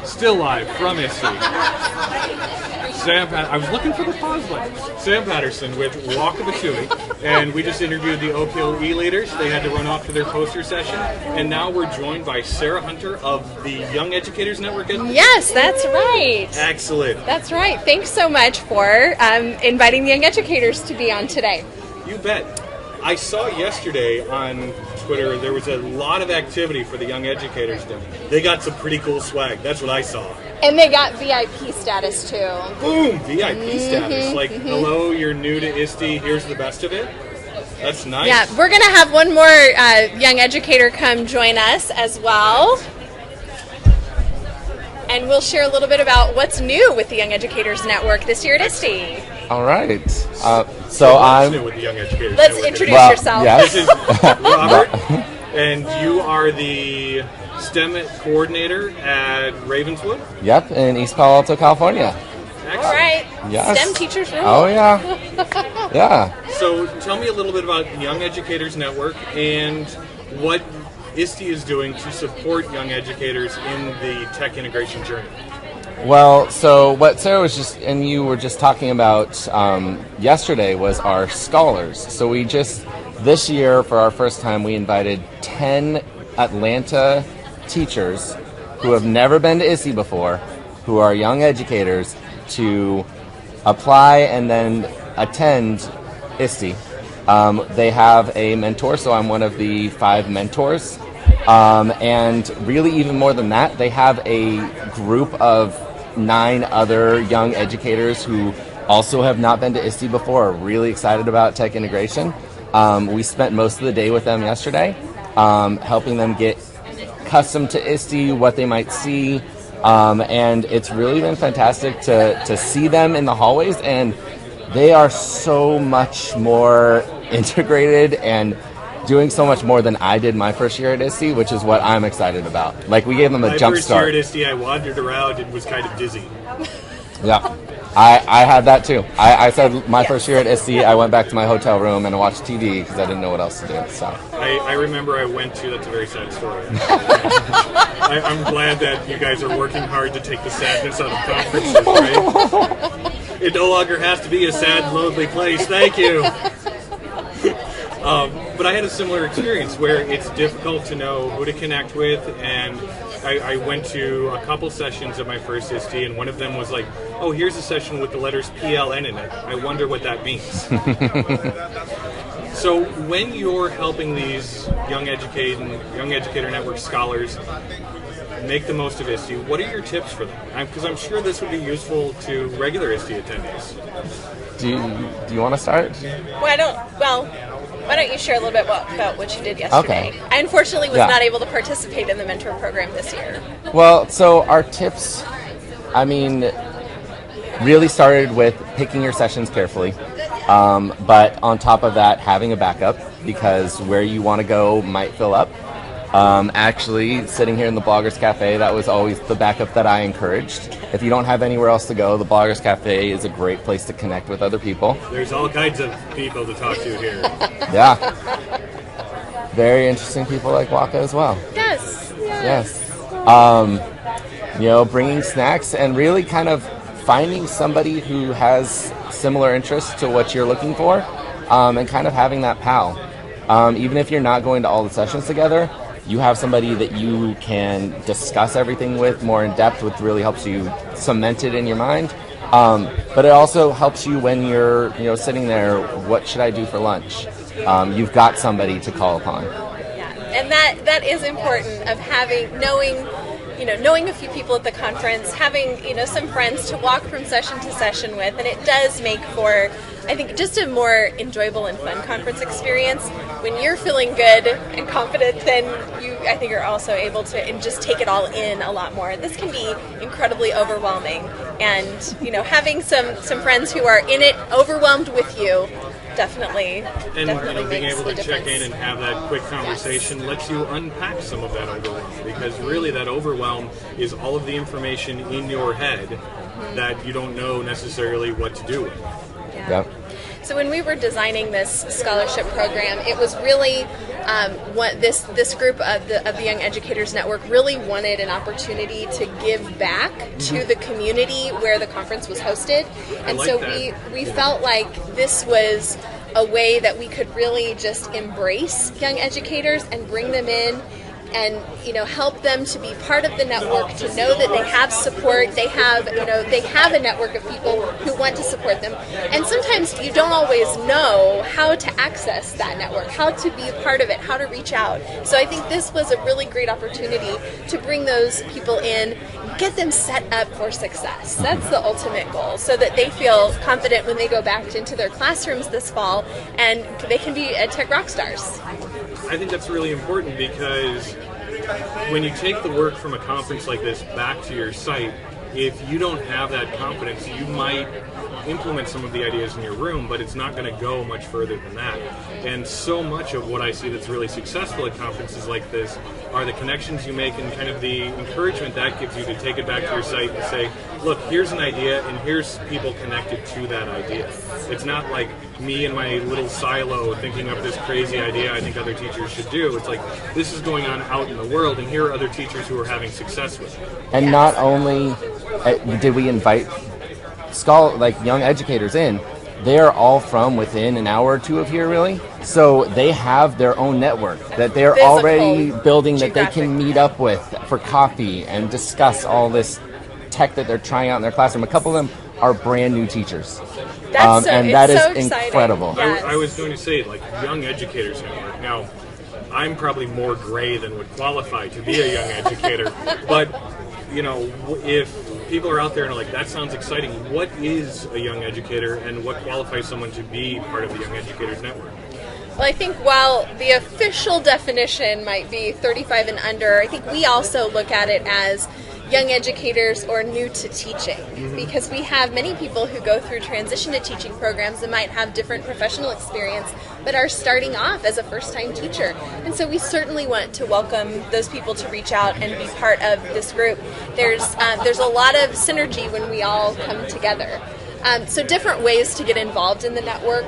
Still live from ISTE. I was looking for the pause button. Sam Patterson with Walk of Batui, and we just interviewed the OPLE leaders. They had to run off to their poster session, and now we're joined by Sarah Hunter of the Young Educators Network. Yes, that's right. Excellent. That's right. Thanks so much for inviting the Young Educators to be on today. You bet. I saw yesterday on Twitter there was a lot of activity for the Young Educators Day. They got some pretty cool swag. That's what I saw. And they got VIP status too. Boom! VIP status. Like, hello, you're new to ISTE, here's the best of it. That's nice. Yeah, we're going to have one more young educator come join us as well. And we'll share a little bit about what's new with the Young Educators Network this year at ISTE. All right. So I'm new with the Young Educators Let's Network. introduce yourself. Yes. This is Robert, and you are the STEM coordinator at Ravenswood? Yep, in East Palo Alto, California. All right. Yes. STEM teachers rule. Oh, yeah. Yeah. So tell me a little bit about Young Educators Network and what ISTE is doing to support young educators in the tech integration journey. Well, so what Sarah was and you were just talking about yesterday was our scholars. So we this year, for our first time, we invited 10 Atlanta teachers who have never been to ISTE before, who are young educators, to apply and then attend ISTE. They have a mentor, so I'm one of the 5 mentors. And really even more than that, they have a group of 9 other young educators who also have not been to ISTE before, are really excited about tech integration. We spent most of the day with them yesterday, helping them get accustomed to ISTE, what they might see, and it's really been fantastic to see them in the hallways, and they are so much more integrated and doing so much more than I did my first year at ISTE, which is what I'm excited about. Like, we gave them a jump start. My first year at ISTE, I wandered around and was kind of dizzy. Yeah, I had that too. I said my first year at ISTE, I went back to my hotel room and watched TV because I didn't know what else to do. So I remember I went to, that's a very sad story. I'm glad that you guys are working hard to take the sadness out of conferences, right? It no longer has to be a sad, lonely place. Thank you. But I had a similar experience where it's difficult to know who to connect with, and I went to a couple sessions at my first ISTE, and one of them was like, oh, here's a session with the letters PLN in it. I wonder what that means. So when you're helping these Young Educator Network scholars make the most of ISTE, what are your tips for them? Because I'm sure this would be useful to regular ISTE attendees. Do you want to start? Why don't you share a little bit about what you did yesterday? Okay. I unfortunately was not able to participate in the mentor program this year. Well, so our tips, really started with picking your sessions carefully. But on top of that, having a backup, because where you want to go might fill up. Actually, sitting here in the Bloggers Cafe, that was always the backup that I encouraged. If you don't have anywhere else to go, the Bloggers Cafe is a great place to connect with other people. There's all kinds of people to talk to here. Yeah. Very interesting people like Waka as well. Yes. Bringing snacks and really kind of finding somebody who has similar interests to what you're looking for, and kind of having that pal. Even if you're not going to all the sessions together, you have somebody that you can discuss everything with more in depth, which really helps you cement it in your mind. But it also helps you when you're sitting there, what should I do for lunch? You've got somebody to call upon. Yeah, and that is important, of knowing a few people at the conference, having some friends to walk from session to session with, and it does make for, I think, just a more enjoyable and fun conference experience. When you're feeling good and confident, then you, I think, are also able to just take it all in a lot more. This can be incredibly overwhelming, and having some friends who are in it, overwhelmed with you, definitely being able to difference. check in and have that quick conversation lets you unpack some of that overwhelm, because really that overwhelm is all of the information in your head that you don't know necessarily what to do with. Yep. So when we were designing this scholarship program, it was really This group of the Young Educators Network really wanted an opportunity to give back to the community where the conference was hosted, and so we felt like this was a way that we could really just embrace young educators and bring them in and help them to be part of the network, to know that they have support, they have a network of people who want to support them. And sometimes you don't always know how to access that network, how to be a part of it, how to reach out. So I think this was a really great opportunity to bring those people in, get them set up for success. That's the ultimate goal, so that they feel confident when they go back into their classrooms this fall and they can be tech rock stars. I think that's really important, because when you take the work from a conference like this back to your site, if you don't have that confidence, you might implement some of the ideas in your room, but it's not going to go much further than that. And so much of what I see that's really successful at conferences like this are the connections you make and kind of the encouragement that gives you to take it back to your site and say, look, here's an idea and here's people connected to that idea. It's not like me and my little silo thinking up this crazy idea I think other teachers should do. It's like, this is going on out in the world, and here are other teachers who are having success with it. And not only did we invite young educators in, they're all from within an hour or two of here, really. So they have their own network that they're already building, that they can meet up with for coffee and discuss all this tech that they're trying out in their classroom. A couple of them are brand new teachers. And that is incredible. Yes. I was going to say, Young Educators Network. Now, I'm probably more gray than would qualify to be a young educator, but if people are out there and are like, that sounds exciting, what is a young educator and what qualifies someone to be part of the Young Educators Network? Well, I think while the official definition might be 35 and under, I think we also look at it as young educators or new to teaching, because we have many people who go through transition to teaching programs and might have different professional experience but are starting off as a first-time teacher. And so we certainly want to welcome those people to reach out and be part of this group. There's a lot of synergy when we all come together. So different ways to get involved in the network.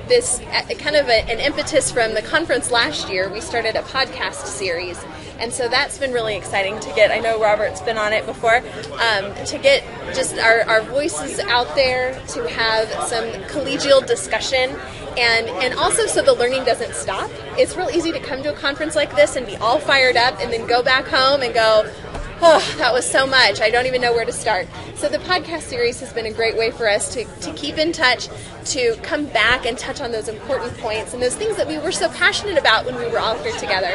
This kind of an impetus from the conference last year, we started a podcast series. And so that's been really exciting to get. I know Robert's been on it before, to get just our voices out there, to have some collegial discussion, and also so the learning doesn't stop. It's real easy to come to a conference like this and be all fired up and then go back home and go, oh, that was so much. I don't even know where to start. So the podcast series has been a great way for us to keep in touch, to come back and touch on those important points and those things that we were so passionate about when we were all here together.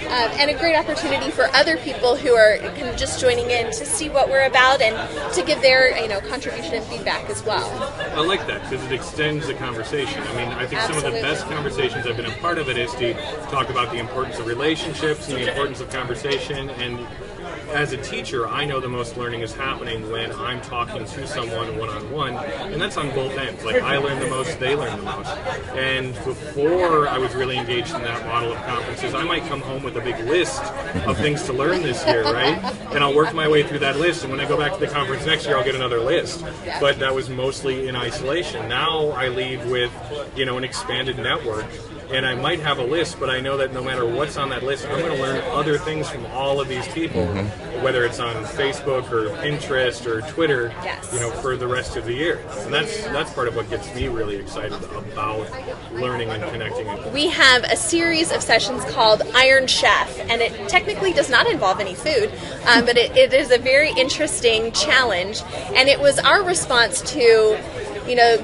And a great opportunity for other people who are kind of just joining in to see what we're about and to give their contribution and feedback as well. I like that, because it extends the conversation. I mean, I think some of the best conversations I've been a part of at ISTE talk about the importance of relationships and the importance of conversation. And as a teacher, I know the most learning is happening when I'm talking to someone one-on-one, and that's on both ends. I learn the most, they learn the most. And before I was really engaged in that model of conferences, I might come home with a big list of things to learn this year, right? And I'll work my way through that list, and when I go back to the conference next year, I'll get another list. But that was mostly in isolation. Now I leave with, an expanded network. And I might have a list, but I know that no matter what's on that list, I'm going to learn other things from all of these people, whether it's on Facebook or Pinterest or Twitter, for the rest of the year. And that's part of what gets me really excited about learning and connecting. We have a series of sessions called Iron Chef, and it technically does not involve any food, but it is a very interesting challenge, and it was our response to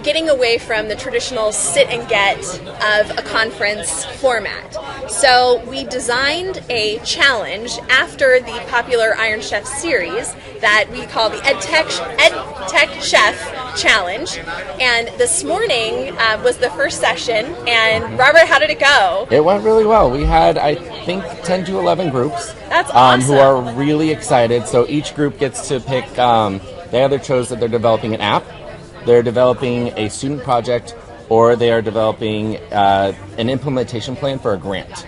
getting away from the traditional sit and get of a conference format. So we designed a challenge after the popular Iron Chef series that we call the EdTech Chef Challenge. And this morning was the first session. And Robert, how did it go? It went really well. We had, I think, 10 to 11 groups. That's awesome. Who are really excited. So each group gets to pick, they either chose that they're developing an app, they're developing a student project, or they are developing an implementation plan for a grant.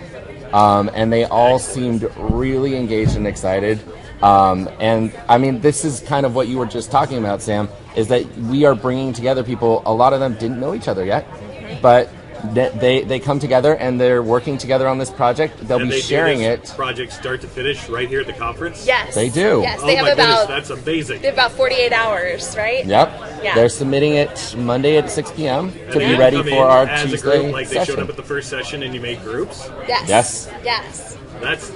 And they all seemed really engaged and excited. And I mean, this is kind of what you were just talking about, Sam, is that we are bringing together people. A lot of them didn't know each other yet, but They come together and they're working together on this project. They'll And be they sharing do this it. project start to finish right here at the conference? Yes. They do. Yes, Oh they my have goodness, about that's amazing. they have about 48 hours, right? Yep. Yeah. They're submitting it Monday at 6 p.m. to And be they ready come for in our as Tuesday a group, like they session. showed up at the first session and you made groups? Yes. Yes. Yes. That's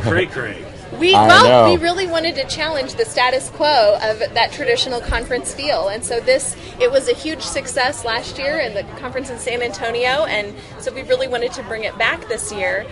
cray-cray. I know. We really wanted to challenge the status quo of that traditional conference feel, and so it was a huge success last year in the conference in San Antonio, and so we really wanted to bring it back this year.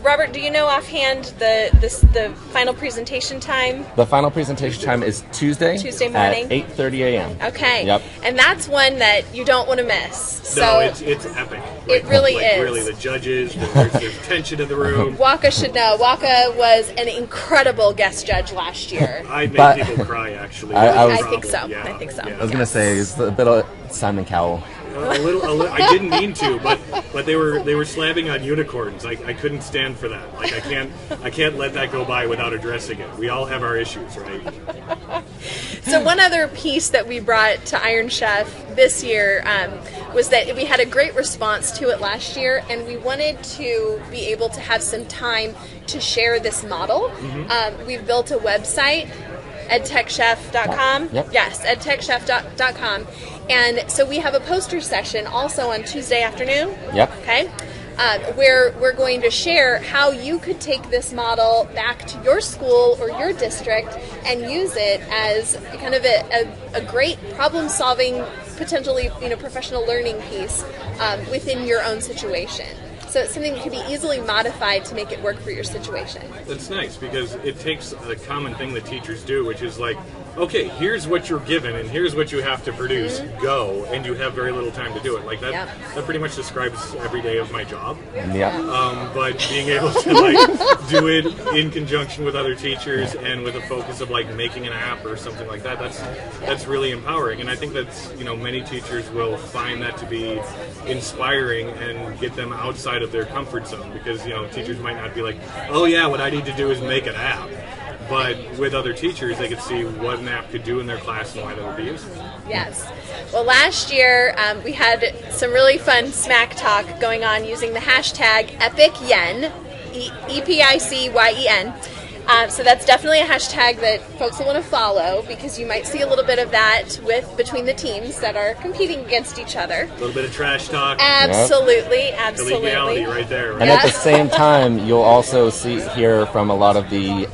Robert, do you know offhand the final presentation time? The final presentation time is Tuesday morning at 8:30 a.m. Okay. Yep. And that's one that you don't want to miss. So No, it's epic. It really like, is. Really, the judges, there's tension in the room. Waka should know. Waka was an incredible guest judge last year. I made But- people cry, actually. I think so. Yeah, I think so. yeah. I was gonna say it's a bit of Simon Cowell. A little. I didn't mean to, but they were slamming on unicorns. I couldn't stand for that. Like I can't let that go by without addressing it. We all have our issues, right? So one other piece that we brought to Iron Chef this year was that we had a great response to it last year, and we wanted to be able to have some time to share this model. We've built a website, edtechchef.com. Yep. Yes, edtechchef.com. And so we have a poster session also on Tuesday afternoon. Yep. Okay. Where we're going to share how you could take this model back to your school or your district and use it as kind of a great problem-solving, potentially professional learning piece within your own situation. So it's something that can be easily modified to make it work for your situation. That's nice because it takes a common thing that teachers do, which is like, okay, here's what you're given and here's what you have to produce. Go, and you have very little time to do it. Like that. Yep. That pretty much describes every day of my job. Yeah. But being able to like do it in conjunction with other teachers and with a focus of like making an app or something like that, that's really empowering. And I think that's many teachers will find that to be inspiring and get them outside of their comfort zone because teachers might not be like, oh yeah, what I need to do is make an app. But with other teachers, they could see what an app could do in their class and why that would be useful. Yes. Well, last year we had some really fun smack talk going on using the hashtag EPICYEN, EPICYEN. So that's definitely a hashtag that folks will want to follow because you might see a little bit of that between the teams that are competing against each other. A little bit of trash talk. Absolutely, The absolutely. legality right there. Right? And at the same time, you'll also hear from a lot of the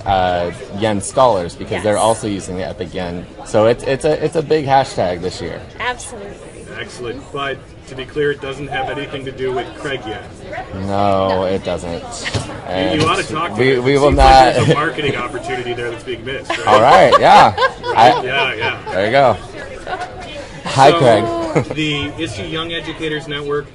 Yen scholars because Yes. they're also using the Epic Yen. So it's a big hashtag this year. Absolutely. Excellent. But to be clear, it doesn't have anything to do with Craig yet. No, it doesn't. And You ought to talk to we, him. we It will seems not. Like there's a marketing opportunity there that's being missed. Right? All right, yeah. Yeah. There you go. Hi, So, Craig. The ISTE Young Educators Network.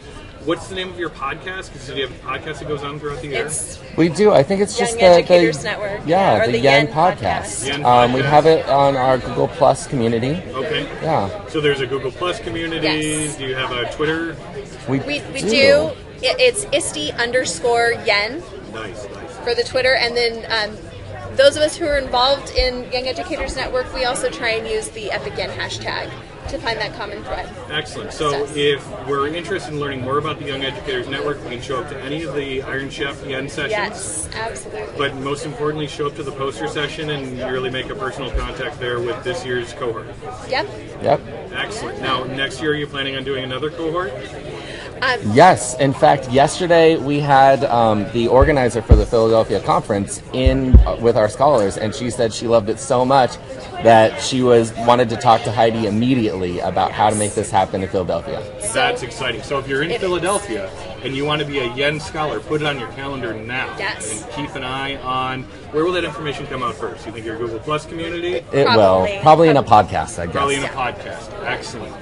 What's the name of your podcast? Because you have a podcast that goes on throughout the year. It's We do. I think it's just Young Educators Network. Yeah, or the Yen podcast. Yen We podcast. have it on our Google Plus community. Okay. Yeah, So there's a Google Plus community. Yes. Do you have a Twitter? we do. It's ISTE_Yen Nice. for the Twitter, and then those of us who are involved in Young Educators Network, we also try and use the Epic Yen hashtag to find that common thread. Excellent. So if we're interested in learning more about the Young Educators Network, we can show up to any of the Iron Chef Yen sessions. Yes, absolutely. But most importantly, show up to the poster session and really make a personal contact there with this year's cohort. Yep. Yep. Excellent. Now, next year, are you planning on doing another cohort? Yes. In fact, yesterday we had the organizer for the Philadelphia conference in with our scholars, and she said she loved it so much that she wanted to talk to Heidi immediately about how to make this happen in Philadelphia. That's exciting. So if you're in It Philadelphia and you want to be a Yen scholar, put it on your calendar now. Yes. And keep an eye on, where will that information come out first? You think your Google Plus community? It will. Probably. Probably in a podcast, I guess. Probably in a podcast. Excellent.